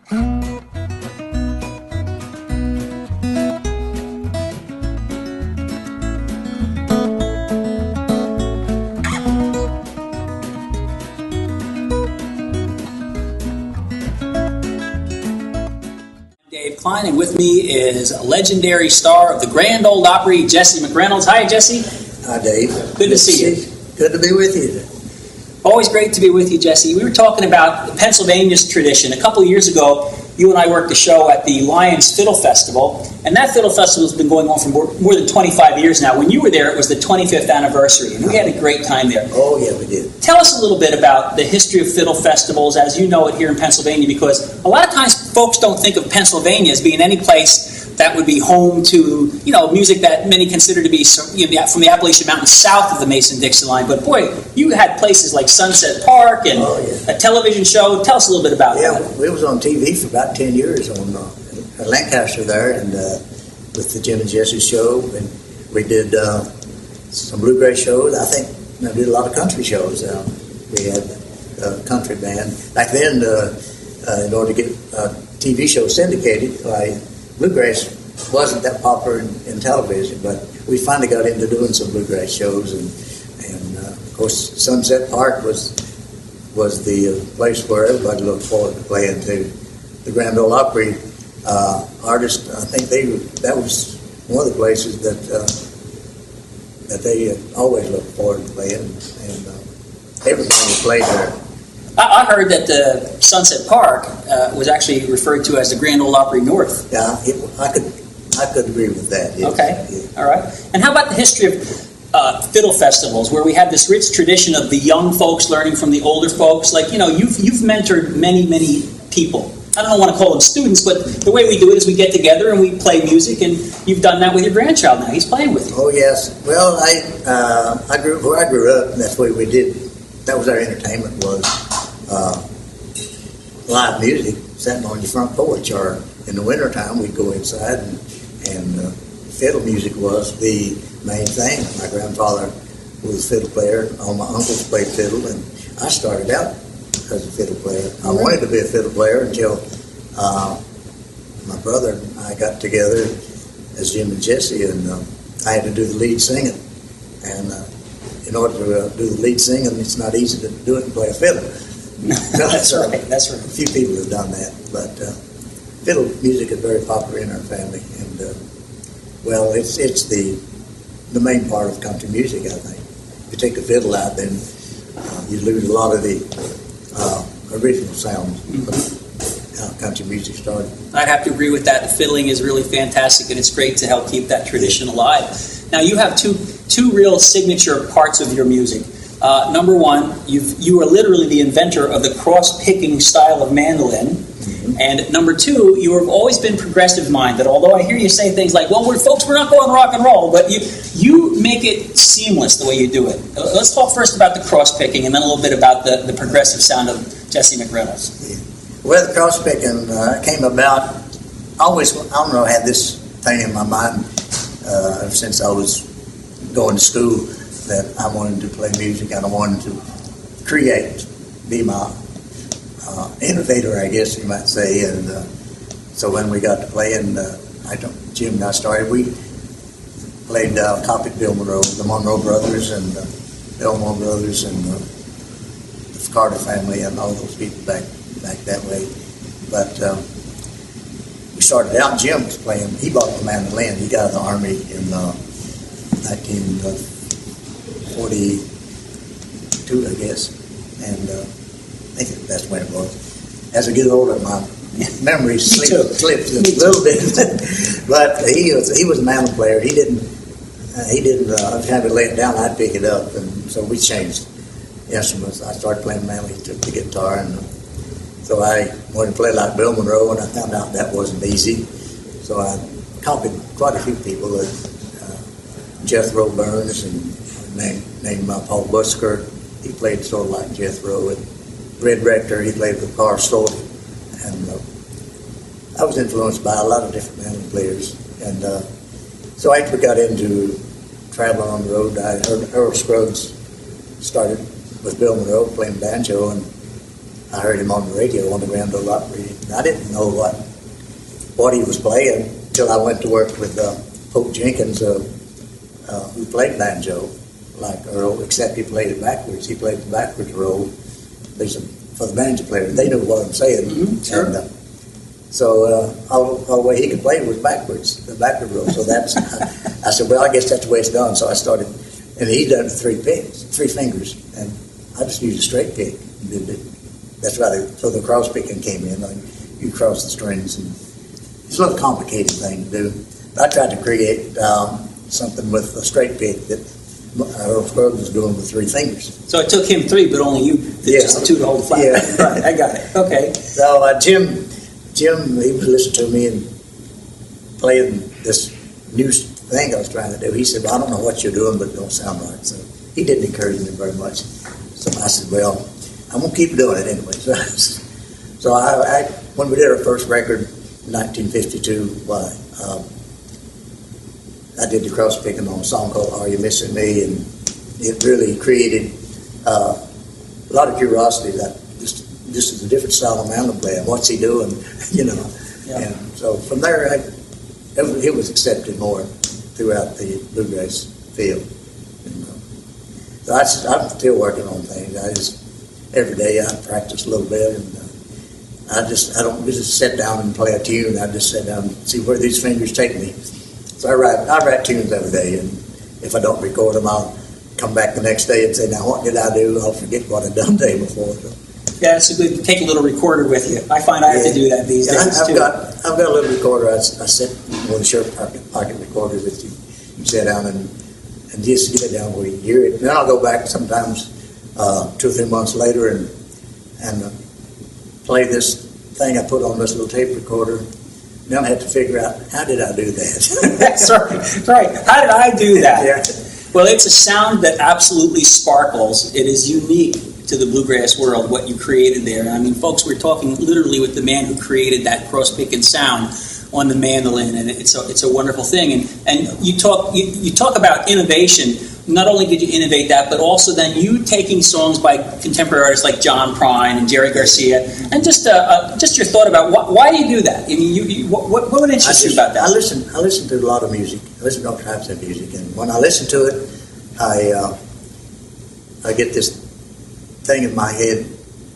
Kline, and with me is a legendary star of the Grand Ole Opry, Jesse McReynolds. Hi, Jesse. Hi, Dave. Good to see you. Good to be with you. Always great to be with you, Jesse. We were talking about Pennsylvania's tradition. A couple of years ago, you and I worked a show at the Lions Fiddle Festival, and that Fiddle Festival has been going on for more than 25 years now. When you were there, it was the 25th anniversary, and we had a great time there. Oh, yeah, we did. Tell us a little bit about the history of fiddle festivals as you know it here in Pennsylvania, because a lot of times folks don't think of Pennsylvania as being any place that would be home to, music that many consider to be from the Appalachian Mountains south of the Mason-Dixon line. But boy, you had places like Sunset Park and a television show. Tell us a little bit about that. Yeah, we was on TV for about 10 years on Lancaster there, and with the Jim and Jesse show, and we did some bluegrass shows. I think we did a lot of country shows. We had a country band back then. In order to get TV shows syndicated, bluegrass wasn't that popular in television, but we finally got into doing some bluegrass shows, and of course Sunset Park was the place where everybody looked forward to playing to. The Grand Ole Opry artists, I think that was one of the places that they always looked forward to playing, and everybody played there. I heard that the Sunset Park was actually referred to as the Grand Ole Opry North. Yeah, I could agree with that. Yes. Okay, yeah. All right. And how about the history of fiddle festivals, where we have this rich tradition of the young folks learning from the older folks? Like, you've mentored many people. I don't want to call them students, but the way we do it is we get together and we play music, and you've done that with your grandchild now. He's playing with you. Oh, yes. Well, I grew up, and that's what we did. That was our entertainment, was live music, sitting on your front porch, or in the wintertime we'd go inside, and fiddle music was the main thing. My grandfather was a fiddle player. All my uncles played fiddle, and I started out as a fiddle player. I wanted to be a fiddle player until my brother and I got together as Jim and Jesse, and I had to do the lead singing. And in order to do the lead singing, it's not easy to do it and play a fiddle. That's right. That's right. A few people have done that, but fiddle music is very popular in our family, and it's the main part of country music. I think if you take the fiddle out, then you lose a lot of the original sounds of how country music started. I'd have to agree with that. The fiddling is really fantastic, and it's great to help keep that tradition alive. Now, you have two real signature parts of your music. Number one, you are literally the inventor of the cross-picking style of mandolin. Mm-hmm. And number two, you have always been progressive-minded, although I hear you say things like, well, we're not going rock and roll, but you make it seamless the way you do it. Let's talk first about the cross-picking, and then a little bit about the progressive sound of Jesse McReynolds. Yeah. Well, the cross-picking came about, I had this thing in my mind ever since I was going to school, that I wanted to play music, and I wanted to create, be my innovator, I guess you might say. And so when we got to playing, Jim and I started, we played copied Bill Monroe, the Monroe brothers, and Belmore brothers, and the Carter family, and all those people back that way. But we started out, Jim was playing, he bought the mandolin. He got out of the Army in 1942, I guess, and I think that's when it was. As I get older, my memory slips a little bit. But he was a mandolin player. He didn't. Every time he lay it down, I'd pick it up, and so we changed instruments. I started playing mandolin, he took the guitar, and so I wanted to play like Bill Monroe, and I found out that wasn't easy. So I copied quite a few people. Jethro Burns, and named Paul Busker. He played sort of like Jethro. And Red Rector, he played with Carl Stoll. And I was influenced by a lot of different mandolin players. And so after we got into traveling on the road, I heard Earl Scruggs started with Bill Monroe playing banjo, and I heard him on the radio on the Grand Ole Opry. And I didn't know what he was playing until I went to work with Pope Jenkins, who played banjo like Earl, except he played it backwards. He played the backwards roll. For the banjo player, they knew what I'm saying. Mm-hmm, sure. And, so all the way he could play was backwards, the backward roll. So that's, I said, well, I guess that's the way it's done. So I started, and he done it with 3 fingers, and I just used a straight pick and did it. That's why so the cross picking came in. Like you cross the strings, and it's a little complicated thing to do. But I tried to create something with a straight pick that Earl Scruggs was doing with 3 fingers. So it took him 3, but only you did just the 2 to hold the flat. Yeah. Right, I got it. Okay. So Jim, he was listening to me and playing this new thing I was trying to do. He said, well, I don't know what you're doing, but it don't sound right. So he didn't encourage me very much. So I said, well, I'm going to keep doing it anyway. So I when we did our first record in 1952, I did the cross picking on a song called Are You Missing Me? And it really created a lot of curiosity that this is a different style of mandolin playing. What's he doing? Yeah. And so from there, it was accepted more throughout the bluegrass field. And, so I'm still working on things. Every day I practice a little bit, and I don't just sit down and play a tune. I just sit down and see where these fingers take me. So I write tunes every day, and if I don't record them, I'll come back the next day and say, now what did I do? I'll forget what I'd done the day before. So, yeah, it's a good. Take a little recorder with you. I find I have to do that these days too. I've got a little recorder. I sit with a shirt pocket recorder that you sit down and just get it down where you hear it. And then I'll go back sometimes 2 or 3 months later and play this thing I put on this little tape recorder. Then I have to figure out, how did I do that? That's right. How did I do that? Yeah. Well, it's a sound that absolutely sparkles. It is unique to the bluegrass world, what you created there. I mean, folks, we're talking literally with the man who created that cross-picking sound on the mandolin, and it's a wonderful thing. And you talk about innovation. Not only did you innovate that, but also then you taking songs by contemporary artists like John Prine and Jerry Garcia, and just your thought about why do you do that? I mean, what would interest you about that? I listen to a lot of music. I listen to all types of music, and when I listen to it, I get this thing in my head.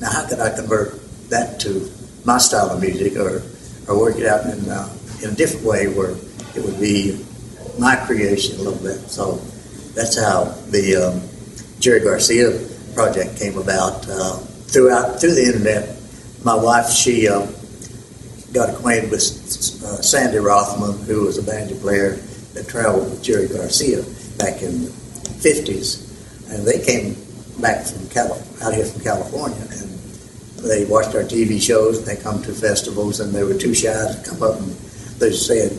Now, how could I convert that to my style of music, or work it out in a different way where it would be my creation a little bit? So that's how the Jerry Garcia project came about. Through the internet, my wife, she got acquainted with Sandy Rothman, who was a banjo player that traveled with Jerry Garcia back in the 50s, and they came back from out here from California, and they watched our TV shows, and they come to festivals, and they were too shy to come up, and they said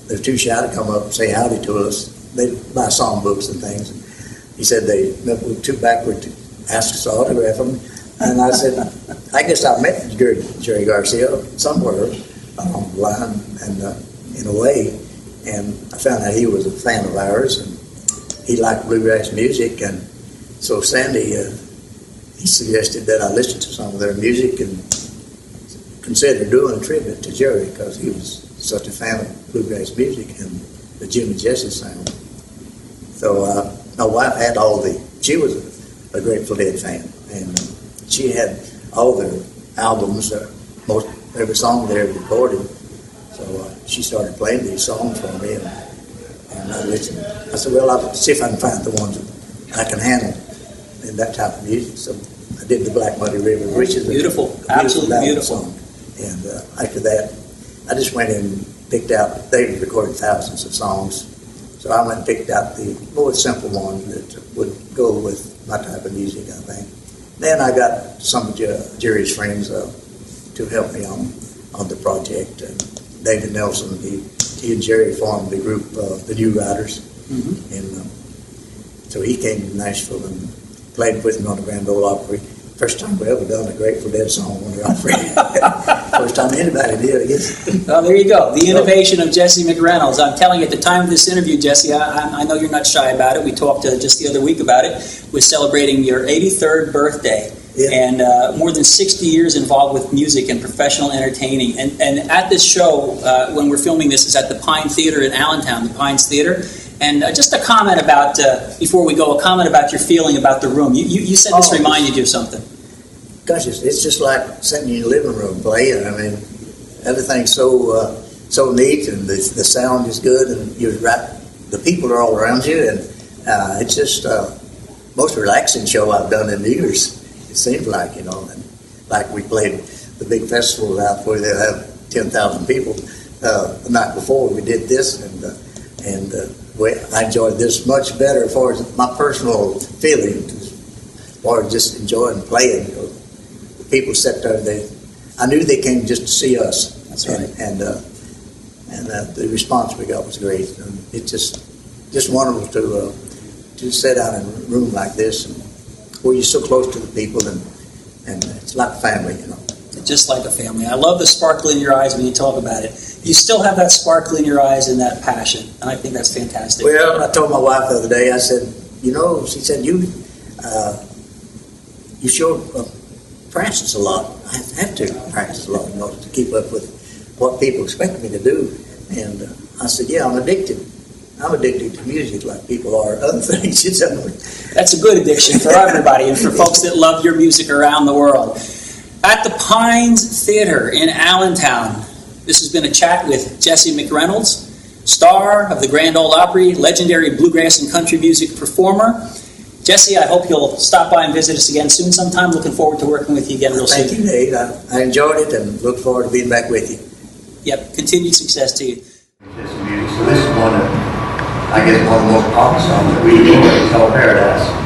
they're too shy to come up and say howdy to us. They buy songbooks and things. And he said they were too backward to ask us to autograph them. And I said, I guess I met Jerry Garcia somewhere along the line, and in a way, and I found out he was a fan of ours, and he liked bluegrass music, and so Sandy, he suggested that I listen to some of their music and consider doing a tribute to Jerry, because he was such a fan of bluegrass music and the Jim and Jesse sound. So my wife had she was a Grateful Dead fan, and she had all their albums, most every song they ever recorded. So she started playing these songs for me, and I listened. I said, well, I'll see if I can find the ones that I can handle in that type of music. So I did the Black Muddy River, which is beautiful, absolutely beautiful song. And after that, I just went in and picked out. They recorded thousands of songs. So I went and picked out the more simple ones that would go with my type of music, I think. Then I got some of Jerry's friends to help me on the project. David Nelson, he and Jerry formed the group, the New Riders. Mm-hmm. And so he came to Nashville and played with me on the Grand Ole Opry. First time we ever done a Grateful Dead song on the Opry. First time anybody did, I guess. Well, there you go. The innovation of Jesse McReynolds. I'm telling you, at the time of this interview, Jesse, I know you're not shy about it. We talked just the other week about it. We're celebrating your 83rd birthday. Yeah. And more than 60 years involved with music and professional entertaining. And at this show, when we're filming this, is at the Pine Theater in Allentown, the Pines Theater. And just a comment about, before we go, a comment about your feeling about the room. You said this reminded you of something. Gosh, it's just like sitting in your living room playing. I mean, everything's so neat, and the sound is good, and you're right. The people are all around you, and it's just most relaxing show I've done in years. It seems like, and like we played the big festival out where they'll have 10,000 people. The night before we did this, and I enjoyed this much better as far as my personal feeling, as far as just enjoying playing. The people sat there, I knew they came just to see us. That's right. And the response we got was great. And it's just wonderful to sit down in a room like this, and where you're so close to the people, and it's like family, Just like a family. I love the sparkle in your eyes when you talk about it. You still have that sparkle in your eyes and that passion, and I think that's fantastic. Well, I told my wife the other day, I said, she said, you show practice a lot. I have to practice a lot in order to keep up with what people expect me to do. And I said, yeah, I'm addicted. I'm addicted to music like people are other things. That's a good addiction for everybody and for folks that love your music around the world. At the Pines Theater in Allentown, this has been a chat with Jesse McReynolds, star of the Grand Ole Opry, legendary bluegrass and country music performer. Jesse, I hope you'll stop by and visit us again soon sometime. Looking forward to working with you again real soon. Thank you, Nate. I enjoyed it and look forward to being back with you. Yep, continued success to you. So this is one of the most popular songs that we do. It's called Paradise.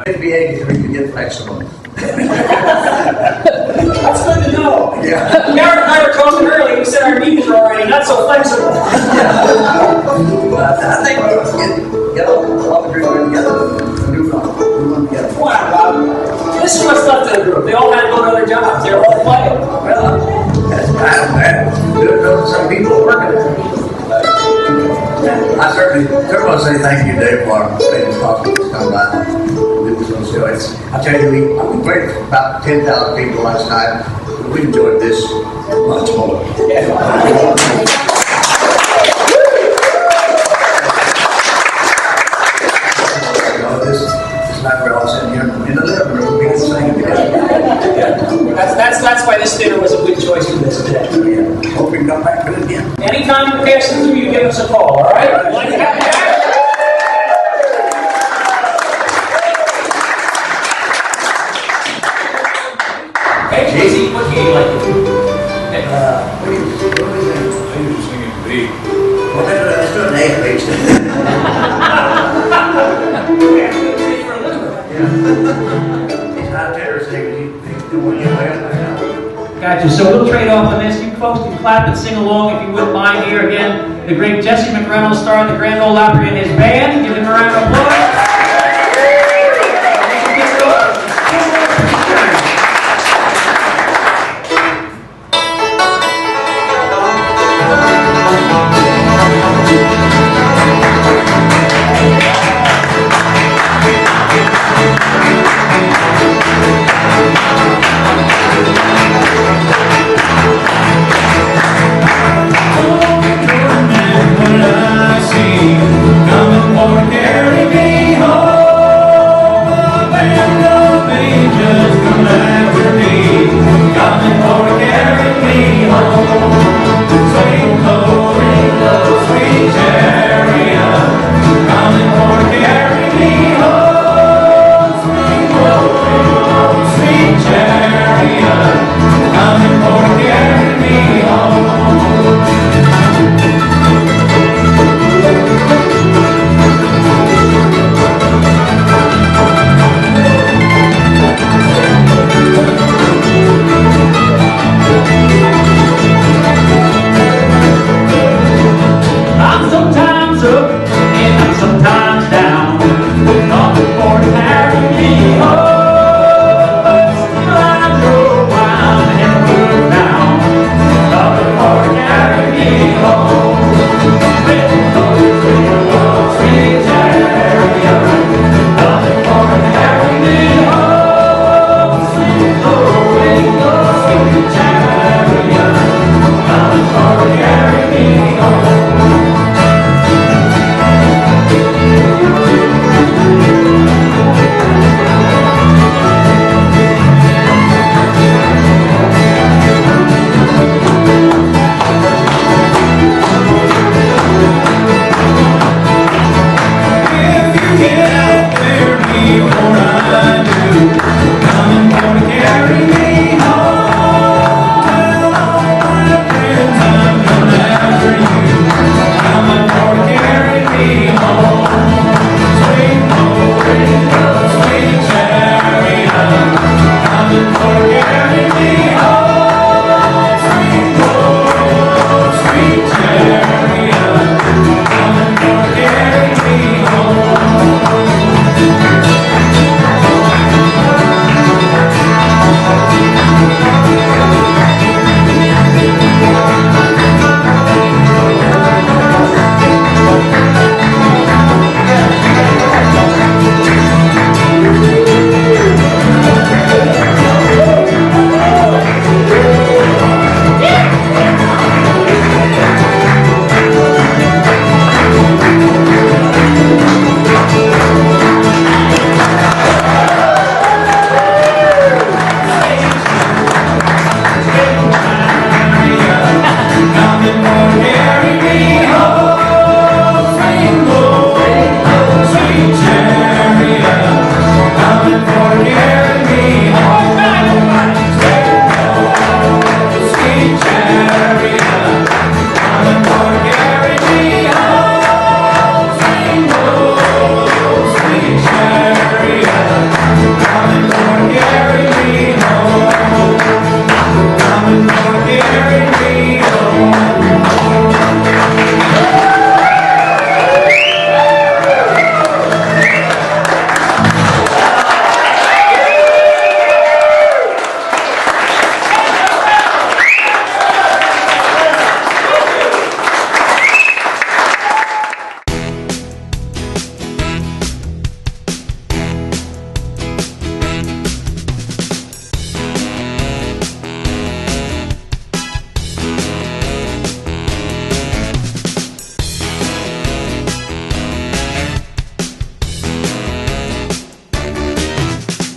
It'd be 83 to get flexible. That's good to know. Yeah. Garrett and I were talking earlier. We said our knees are already not so flexible. But I think we'll get all the group together. Do one together. Wow. This is what's left of the group. They all had to go to other jobs. They're all playing. Well, that's fine, man. Good enough for some people working. I certainly want to say thank you, Dave, for making it possible to come by. So I tell you, we played for about 10,000 people last night. We enjoyed this much more. Yeah. This night we're all sitting here in the living room, we can sing together. That's why this dinner was a good choice for this today. Yeah. Hope we can come back to it again. Anytime you're passing through, you give us a call, all right? Hey, Casey, what do you like to do? What do you think? I usually sing in B. Well, let's do an A, please. He's not tenor singing, he's doing it well now. Gotcha. So we'll trade off on this. You folks can clap and sing along if you wouldn't mind. Here again, the great Jesse McReynolds, star of the Grand Ole Opry and his band. Give him a round of applause.